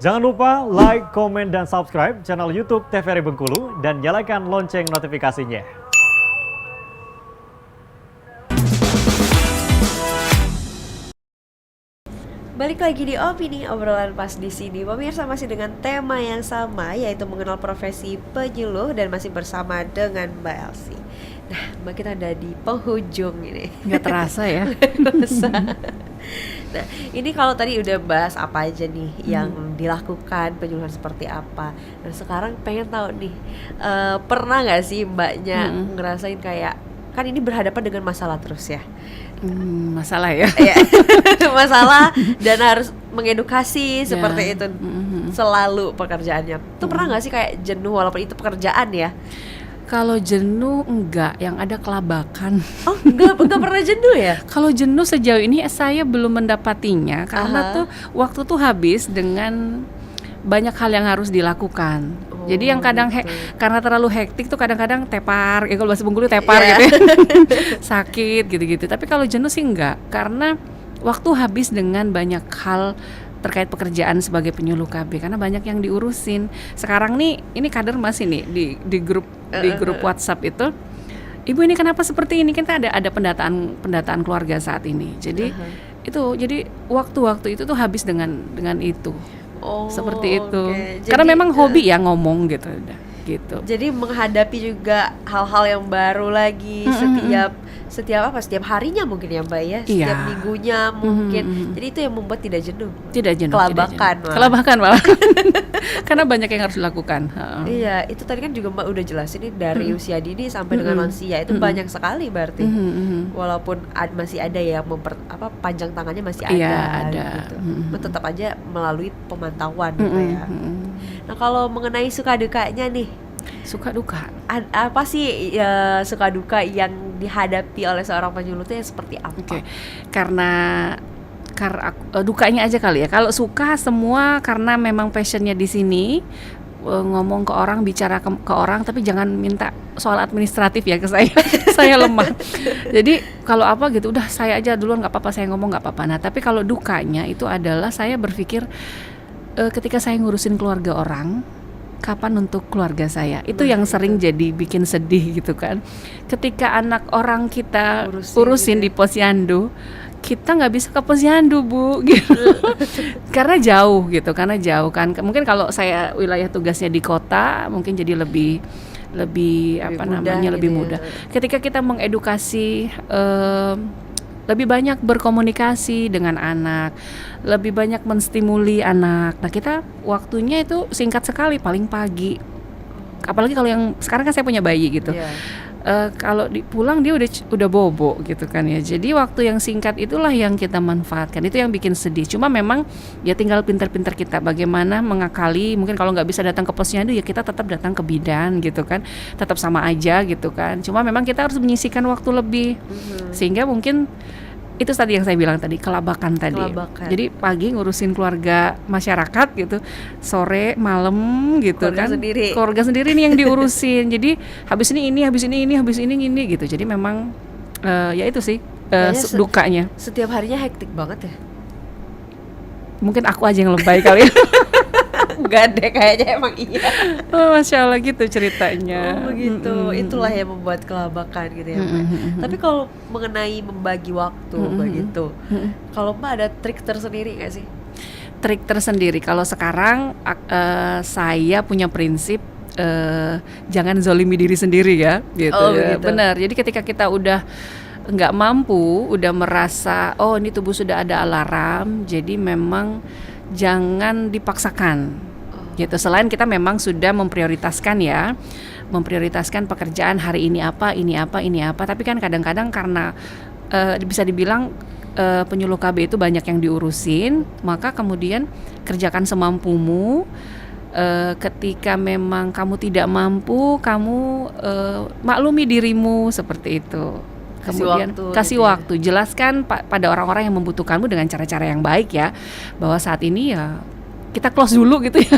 Jangan lupa like, komen, dan subscribe channel YouTube TVRI Bengkulu dan nyalakan lonceng notifikasinya. Balik lagi di Opini Obrolan Pas di sini. Pemirsa masih dengan tema yang sama, yaitu mengenal profesi penyuluh, dan masih bersama dengan Mbak Elsie. Nah, Mbak, kita ada di penghujung ini. Nggak terasa ya. Nah, ini kalau tadi udah bahas apa aja nih yang dilakukan, penyuluhan seperti apa. Nah, sekarang pengen tahu nih, pernah nggak sih Mbaknya ngerasain kayak, kan ini berhadapan dengan masalah terus ya? Masalah ya. Iya. Masalah dan harus mengedukasi seperti itu selalu pekerjaannya. Tuh pernah nggak sih kayak jenuh walaupun itu pekerjaan ya? Kalau jenuh enggak, yang ada kelabakan. Oh, enggak pernah jenuh ya? Kalau jenuh sejauh ini saya belum mendapatinya karena tuh waktu tuh habis dengan banyak hal yang harus dilakukan. Jadi yang kadang karena terlalu hektik tuh kadang-kadang tepar, ya kalau bahasa Bengkulu tepar gitu ya. Sakit gitu-gitu. Tapi kalau jenuh sih enggak, karena waktu habis dengan banyak hal terkait pekerjaan sebagai penyuluh KB, karena banyak yang diurusin. Sekarang nih, ini kader masih nih di grup WhatsApp itu, Ibu ini kenapa seperti ini? Kita ada pendataan keluarga saat ini. Jadi jadi waktu-waktu itu tuh habis dengan itu. Seperti itu. Karena Jadi, memang hobi ya ngomong gitu udah gitu. Jadi menghadapi juga hal-hal yang baru lagi setiap harinya mungkin ya Mbak ya, setiap minggunya mungkin. Jadi itu yang membuat tidak jenuh. Tidak jenuh. Kelabakan malah. Karena banyak yang harus dilakukan. Iya, itu tadi kan juga Mbak udah jelasin nih dari usia dini sampai dengan lansia itu banyak sekali berarti. Walaupun masih ada yang panjang tangannya masih ada. Iya, ada. Gitu. Tetap aja melalui pemantauan gitu ya. Nah, kalau mengenai suka dukanya nih, suka duka apa sih ya, suka duka yang dihadapi oleh seorang penyuluh itu yang seperti apa? Karena dukanya aja kali ya. Kalau suka semua karena memang passionnya di sini, ngomong ke orang, bicara ke orang, tapi jangan minta soal administratif ya ke saya. Saya lemah. Jadi kalau apa gitu udah saya aja duluan, nggak apa-apa saya ngomong, nggak apa-apa. Nah tapi kalau dukanya itu adalah saya berpikir ketika saya ngurusin keluarga orang, kapan untuk keluarga saya? Itu yang sering jadi bikin sedih gitu kan. Ketika anak orang kita urusin gitu di Posyandu, kita nggak bisa ke Posyandu Bu gitu. Karena jauh kan. Mungkin kalau saya wilayah tugasnya di kota mungkin jadi lebih mudah. Ketika kita mengedukasi, lebih banyak berkomunikasi dengan anak, lebih banyak menstimuli anak. Nah kita waktunya itu singkat sekali, paling pagi. Apalagi kalau yang sekarang kan saya punya bayi gitu. Kalau pulang dia udah bobo gitu kan ya. Jadi waktu yang singkat itulah yang kita manfaatkan. Itu yang bikin sedih. Cuma memang ya tinggal pintar-pintar kita bagaimana mengakali. Mungkin kalau nggak bisa datang ke Posyandu ya kita tetap datang ke bidan gitu kan. Tetap sama aja gitu kan. Cuma memang kita harus menyisihkan waktu lebih. Sehingga mungkin itu tadi yang saya bilang tadi, kelabakan tadi. Jadi pagi ngurusin keluarga masyarakat gitu, sore malam gitu keluarga sendiri nih yang diurusin. Jadi habis ini gitu. Jadi memang ya itu sih dukanya. Setiap harinya hektik banget ya. Mungkin aku aja yang lebay kali ya. Enggak deh, kayaknya emang iya. Masya Allah gitu ceritanya. Begitu. Itulah yang membuat kelabakan gitu ya Mbak. Tapi kalau mengenai membagi waktu begitu, kalau Mbak ada trik tersendiri nggak sih? Trik tersendiri kalau sekarang saya punya prinsip jangan zolimi diri sendiri ya gitu. Benar. Jadi ketika kita udah nggak mampu, udah merasa ini tubuh sudah ada alarm, jadi memang jangan dipaksakan gitu. Selain kita memang sudah memprioritaskan pekerjaan hari ini apa, tapi kan kadang-kadang karena bisa dibilang penyuluh KB itu banyak yang diurusin, maka kemudian kerjakan semampumu. Ketika memang kamu tidak mampu, kamu maklumi dirimu seperti itu. Kemudian kasih waktu, jelaskan pada orang-orang yang membutuhkanmu dengan cara-cara yang baik ya, bahwa saat ini ya kita close dulu gitu ya.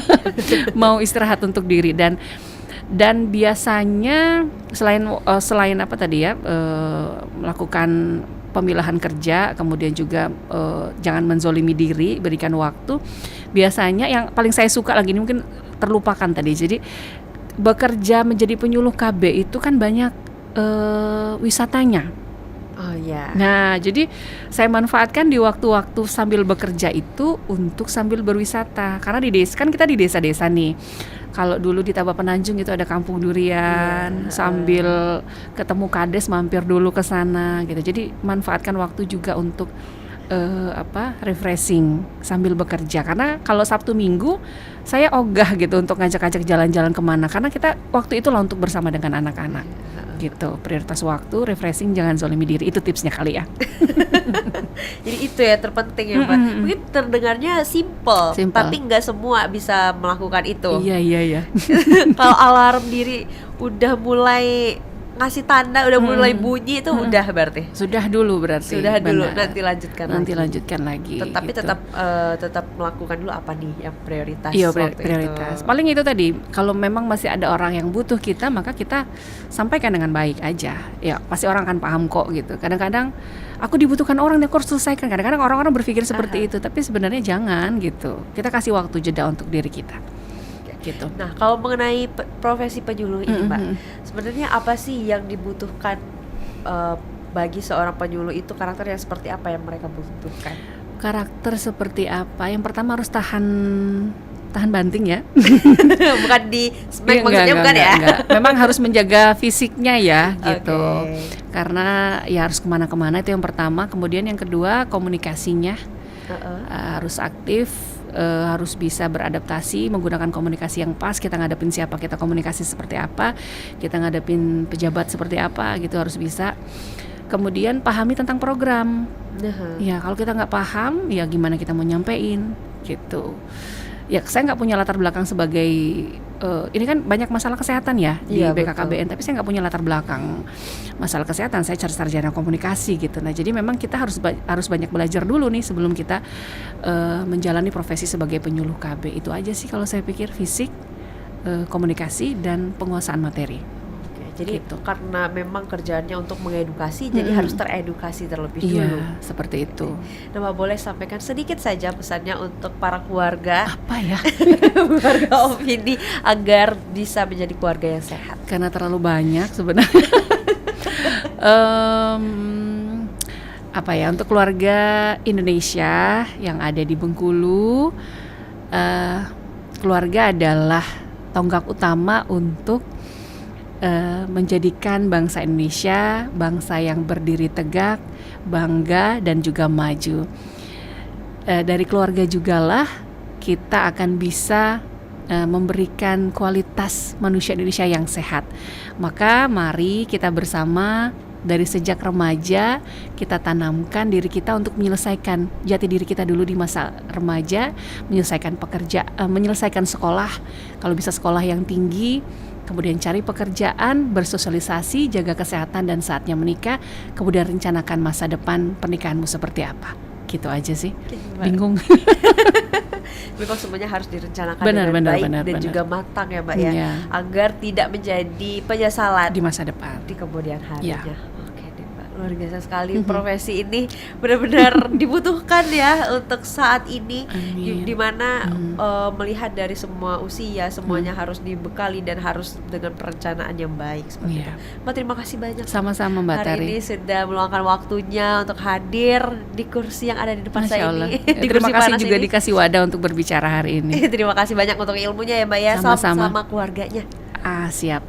Mau istirahat untuk diri. Dan biasanya selain apa tadi ya, melakukan pemilahan kerja, kemudian juga jangan menzolimi diri, berikan waktu. Biasanya yang paling saya suka lagi ini mungkin terlupakan tadi. Jadi bekerja menjadi penyuluh KB itu kan banyak wisatanya. Oh ya. Nah, jadi saya manfaatkan di waktu-waktu sambil bekerja itu untuk sambil berwisata. Karena di desa kan kita di desa-desa nih. Kalau dulu di Tabak Penanjung itu ada kampung durian, sambil ketemu kades mampir dulu ke sana gitu. Jadi manfaatkan waktu juga untuk refreshing sambil bekerja. Karena kalau Sabtu Minggu saya ogah gitu untuk ngajak-ngajak jalan-jalan kemana. Karena kita waktu itulah untuk bersama dengan anak-anak. Gitu, prioritas waktu, refreshing, jangan zolimi diri. Itu tipsnya kali ya. Jadi itu ya terpenting ya Mbak. Mungkin terdengarnya simple. Tapi nggak semua bisa melakukan itu. Iya. Kalau alarm diri udah mulai ngasih tanda, udah mulai bunyi itu udah berarti. Sudah dulu berarti. Sudah dulu, benar. nanti lanjutkan lagi. Tetapi gitu. tetap melakukan dulu apa nih yang prioritas. Iya, waktu prioritas. itu. Paling itu tadi, kalau memang masih ada orang yang butuh kita, maka kita sampaikan dengan baik aja. Ya, pasti orang akan paham kok gitu. Kadang-kadang aku dibutuhkan orang, aku harus selesaikan. Kadang-kadang orang-orang berpikir seperti itu, tapi sebenarnya jangan gitu. Kita kasih waktu jeda untuk diri kita. Gitu. Nah, kalau mengenai profesi penyuluh ini, Mbak, sebenarnya apa sih yang dibutuhkan bagi seorang penyuluh itu? Karakter yang seperti apa yang mereka butuhkan? Karakter seperti apa? Yang pertama harus tahan banting ya. Bukan di smack maksudnya, bukan ya? Enggak. Memang harus menjaga fisiknya ya gitu. Okay. Karena ya harus kemana-kemana, itu yang pertama. Kemudian yang kedua komunikasinya harus aktif. Harus bisa beradaptasi, menggunakan komunikasi yang pas. Kita ngadepin siapa, kita komunikasi seperti apa, kita ngadepin pejabat seperti apa gitu, harus bisa. Kemudian pahami tentang program. Ya kalau kita nggak paham, ya gimana kita mau nyampein gitu. Ya saya nggak punya latar belakang sebagai ini kan banyak masalah kesehatan ya di BKKBN, tapi saya nggak punya latar belakang masalah kesehatan. Saya sarjana komunikasi gitu. Nah jadi memang kita harus banyak belajar dulu nih sebelum kita menjalani profesi sebagai penyuluh KB. Itu aja sih kalau saya pikir, fisik, komunikasi dan penguasaan materi. Jadi gitu. Karena memang kerjaannya untuk mengedukasi, jadi harus teredukasi terlebih dulu. Iya, seperti itu. Nah, Mbak boleh sampaikan sedikit saja pesannya untuk para keluarga. Apa ya? Keluarga Opini agar bisa menjadi keluarga yang sehat. Karena terlalu banyak sebenarnya. Apa ya, untuk keluarga Indonesia yang ada di Bengkulu, keluarga adalah tonggak utama untuk menjadikan bangsa Indonesia bangsa yang berdiri tegak, bangga dan juga maju. Dari keluarga jugalah kita akan bisa memberikan kualitas manusia Indonesia yang sehat. Maka mari kita bersama dari sejak remaja kita tanamkan diri kita untuk menyelesaikan jati diri kita dulu di masa remaja, menyelesaikan menyelesaikan sekolah, kalau bisa sekolah yang tinggi, kemudian cari pekerjaan, bersosialisasi, jaga kesehatan dan saatnya menikah, kemudian rencanakan masa depan pernikahanmu seperti apa. Gitu aja sih. Bingung. Memang semuanya harus direncanakan dengan baik dan juga matang ya Mbak ya, agar tidak menjadi penyesalan di masa depan, di kemudian harinya. Oke deh Mbak, luar biasa sekali profesi ini, benar-benar dibutuhkan ya untuk saat ini. Di mana melihat dari semua usia, semuanya harus dibekali dan harus dengan perencanaan yang baik seperti itu. Mbak terima kasih banyak. Sama-sama Mbak Tari. Hari ini sudah meluangkan waktunya untuk hadir di kursi yang ada di depan saya ini. Terima kasih juga dikasih wadah untuk berbicara hari ini. Terima kasih banyak untuk ilmunya ya Mbak ya. Sama-sama keluarganya. Siap.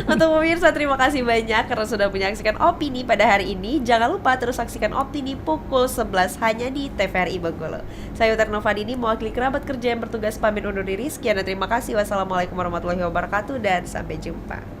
Untuk pemirsa terima kasih banyak karena sudah menyaksikan Opini pada hari ini. Jangan lupa terus saksikan Opini pukul 11 hanya di TVRI Bengkulu. Saya Utar Novadini mewakili kerabat kerja yang bertugas pamit undur diri. Sekian dan terima kasih. Wassalamualaikum warahmatullahi wabarakatuh dan sampai jumpa.